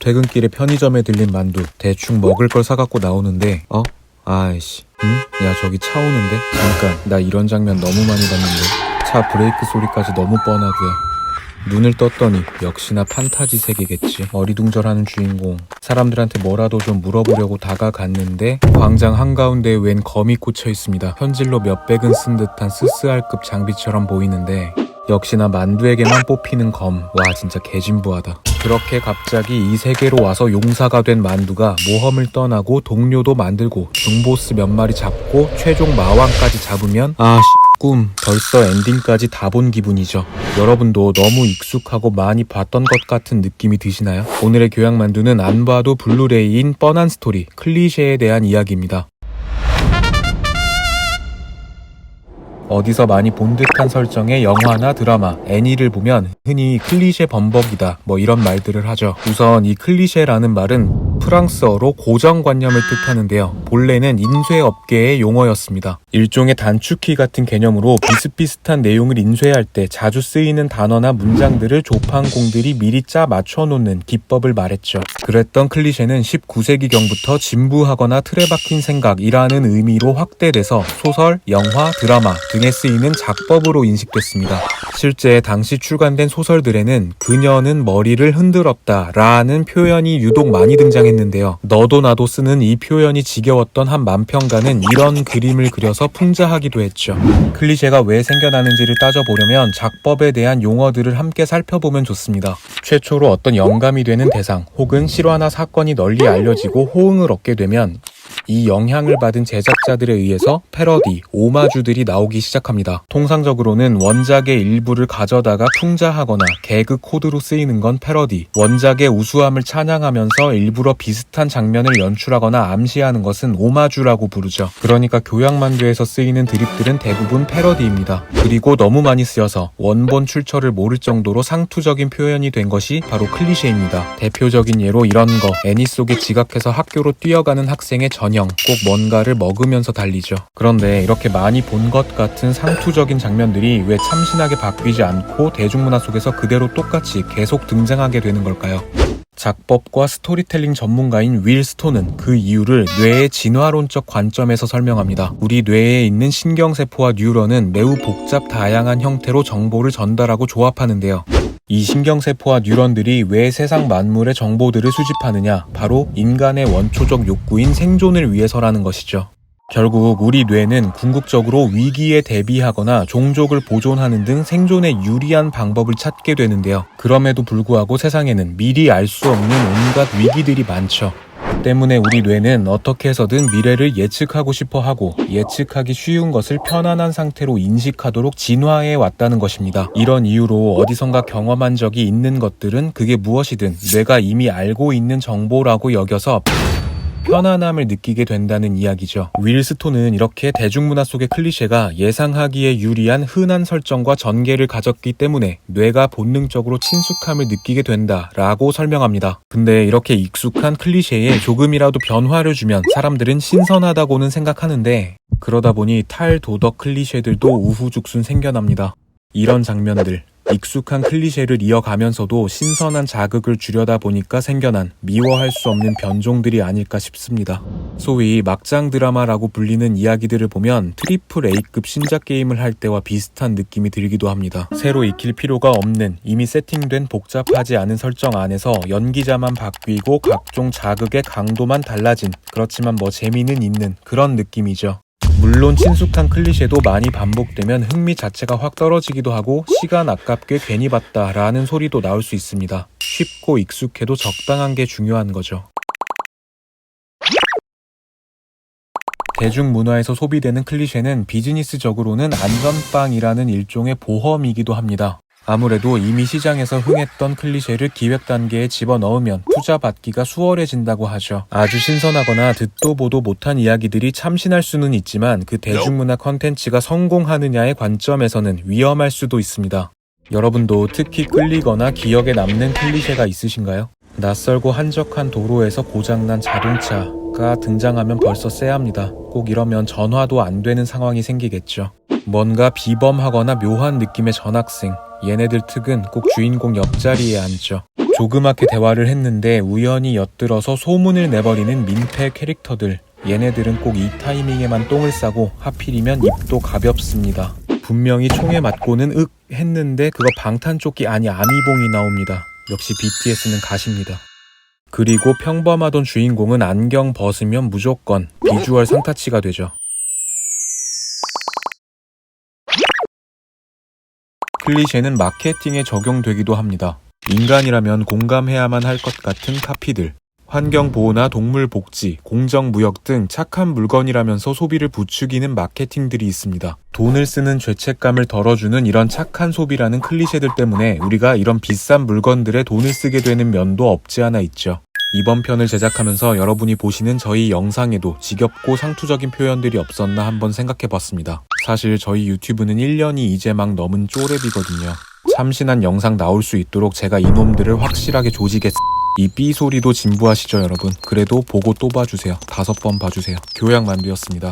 퇴근길에 편의점에 들린 만두 대충 먹을 걸 사갖고 나오는데 아이씨 야 저기 차 오는데? 잠깐 나 이런 장면 너무 많이 봤는데. 차 브레이크 소리까지 너무 뻔하고요. 눈을 떴더니 역시나 판타지 세계겠지. 어리둥절하는 주인공. 사람들한테 뭐라도 좀 물어보려고 다가갔는데 광장 한가운데에 웬 검이 꽂혀 있습니다. 현질로 몇백은 쓴 듯한 스스할급 장비처럼 보이는데 역시나 만두에게만 뽑히는 검. 와 진짜 개진부하다. 그렇게 갑자기 이 세계로 와서 용사가 된 만두가 모험을 떠나고 동료도 만들고 중보스 몇 마리 잡고 최종 마왕까지 잡으면 꿈 벌써 엔딩까지 다 본 기분이죠. 여러분도 너무 익숙하고 많이 봤던 것 같은 느낌이 드시나요? 오늘의 교양만두는 안 봐도 블루레이인 뻔한 스토리, 클리셰에 대한 이야기입니다. 어디서 많이 본 듯한 설정의 영화나 드라마, 애니를 보면 흔히 클리셰 범벅이다 이런 말들을 하죠. 우선 이 클리셰라는 말은 프랑스어로 고정관념을 뜻하는데요. 본래는 인쇄업계의 용어였습니다. 일종의 단축키 같은 개념으로 비슷비슷한 내용을 인쇄할 때 자주 쓰이는 단어나 문장들을 조판공들이 미리 짜 맞춰놓는 기법을 말했죠. 그랬던 클리셰는 19세기경부터 진부하거나 틀에 박힌 생각이라는 의미로 확대돼서 소설, 영화, 드라마 등에 쓰이는 작법으로 인식됐습니다. 실제 당시 출간된 소설들에는 그녀는 머리를 흔들었다 라는 표현이 유독 많이 등장했는데요. 너도 나도 쓰는 이 표현이 지겨웠던 한 만평가는 이런 그림을 그려서 풍자하기도 했죠. 클리셰가 왜 생겨나는지를 따져보려면 작법에 대한 용어들을 함께 살펴보면 좋습니다. 최초로 어떤 영감이 되는 대상 혹은 실화나 사건이 널리 알려지고 호응을 얻게 되면 이 영향을 받은 제작자들에 의해서 패러디, 오마주들이 나오기 시작합니다. 통상적으로는 원작의 일부를 가져다가 풍자하거나 개그 코드로 쓰이는 건 패러디, 원작의 우수함을 찬양하면서 일부러 비슷한 장면을 연출하거나 암시하는 것은 오마주라고 부르죠. 그러니까 교양만두에서 쓰이는 드립들은 대부분 패러디입니다. 그리고 너무 많이 쓰여서 원본 출처를 모를 정도로 상투적인 표현이 된 것이 바로 클리셰입니다. 대표적인 예로 이런 거, 애니 속에 지각해서 학교로 뛰어가는 학생의 전형, 꼭 뭔가를 먹으면서 달리죠. 그런데 이렇게 많이 본 것 같은 상투적인 장면들이 왜 참신하게 바뀌지 않고 대중문화 속에서 그대로 똑같이 계속 등장하게 되는 걸까요? 작법과 스토리텔링 전문가인 윌 스톤은 그 이유를 뇌의 진화론적 관점에서 설명합니다. 우리 뇌에 있는 신경세포와 뉴런은 매우 복잡 다양한 형태로 정보를 전달하고 조합하는데요. 이 신경세포와 뉴런들이 왜 세상 만물의 정보들을 수집하느냐? 바로 인간의 원초적 욕구인 생존을 위해서라는 것이죠. 결국 우리 뇌는 궁극적으로 위기에 대비하거나 종족을 보존하는 등 생존에 유리한 방법을 찾게 되는데요. 그럼에도 불구하고 세상에는 미리 알 수 없는 온갖 위기들이 많죠. 때문에 우리 뇌는 어떻게 해서든 미래를 예측하고 싶어 하고 예측하기 쉬운 것을 편안한 상태로 인식하도록 진화해 왔다는 것입니다. 이런 이유로 어디선가 경험한 적이 있는 것들은 그게 무엇이든 뇌가 이미 알고 있는 정보라고 여겨서 편안함을 느끼게 된다는 이야기죠. 윌 스톤은 이렇게 대중문화 속의 클리셰가 예상하기에 유리한 흔한 설정과 전개를 가졌기 때문에 뇌가 본능적으로 친숙함을 느끼게 된다라고 설명합니다. 근데 이렇게 익숙한 클리셰에 조금이라도 변화를 주면 사람들은 신선하다고는 생각하는데 그러다 보니 탈도덕 클리셰들도 우후죽순 생겨납니다. 이런 장면들, 익숙한 클리셰를 이어가면서도 신선한 자극을 주려다 보니까 생겨난 미워할 수 없는 변종들이 아닐까 싶습니다. 소위 막장 드라마라고 불리는 이야기들을 보면 트리플 A급 신작 게임을 할 때와 비슷한 느낌이 들기도 합니다. 새로 익힐 필요가 없는 이미 세팅된 복잡하지 않은 설정 안에서 연기자만 바뀌고 각종 자극의 강도만 달라진, 그렇지만 재미는 있는 그런 느낌이죠. 물론 친숙한 클리셰도 많이 반복되면 흥미 자체가 확 떨어지기도 하고 시간 아깝게 괜히 봤다라는 소리도 나올 수 있습니다. 쉽고 익숙해도 적당한 게 중요한 거죠. 대중문화에서 소비되는 클리셰는 비즈니스적으로는 안전빵이라는 일종의 보험이기도 합니다. 아무래도 이미 시장에서 흥했던 클리셰를 기획 단계에 집어넣으면 투자 받기가 수월해진다고 하죠. 아주 신선하거나 듣도 보도 못한 이야기들이 참신할 수는 있지만 그 대중문화 컨텐츠가 성공하느냐의 관점에서는 위험할 수도 있습니다. 여러분도 특히 끌리거나 기억에 남는 클리셰가 있으신가요? 낯설고 한적한 도로에서 고장난 자동차가 등장하면 벌써 쎄합니다. 꼭 이러면 전화도 안 되는 상황이 생기겠죠. 뭔가 비범하거나 묘한 느낌의 전학생, 얘네들 특은 꼭 주인공 옆자리에 앉죠. 조그맣게 대화를 했는데 우연히 엿들어서 소문을 내버리는 민폐 캐릭터들. 얘네들은 꼭 이 타이밍에만 똥을 싸고 하필이면 입도 가볍습니다. 분명히 총에 맞고는 윽 했는데 그거 방탄조끼 아니 아미봉이 나옵니다. 역시 BTS는 가십니다. 그리고 평범하던 주인공은 안경 벗으면 무조건 비주얼 상타치가 되죠. 클리셰는 마케팅에 적용되기도 합니다. 인간이라면 공감해야만 할 것 같은 카피들. 환경보호나 동물복지, 공정무역 등 착한 물건이라면서 소비를 부추기는 마케팅들이 있습니다. 돈을 쓰는 죄책감을 덜어주는 이런 착한 소비라는 클리셰들 때문에 우리가 이런 비싼 물건들에 돈을 쓰게 되는 면도 없지 않아 있죠. 이번 편을 제작하면서 여러분이 보시는 저희 영상에도 지겹고 상투적인 표현들이 없었나 한번 생각해봤습니다. 사실 저희 유튜브는 1년이 이제 막 넘은 쪼렙이거든요. 참신한 영상 나올 수 있도록 제가 이놈들을 확실하게 조지겠습니다. 이 삐 소리도 진부하시죠 여러분? 그래도 보고 또 봐주세요. 5번 봐주세요. 교양만두였습니다.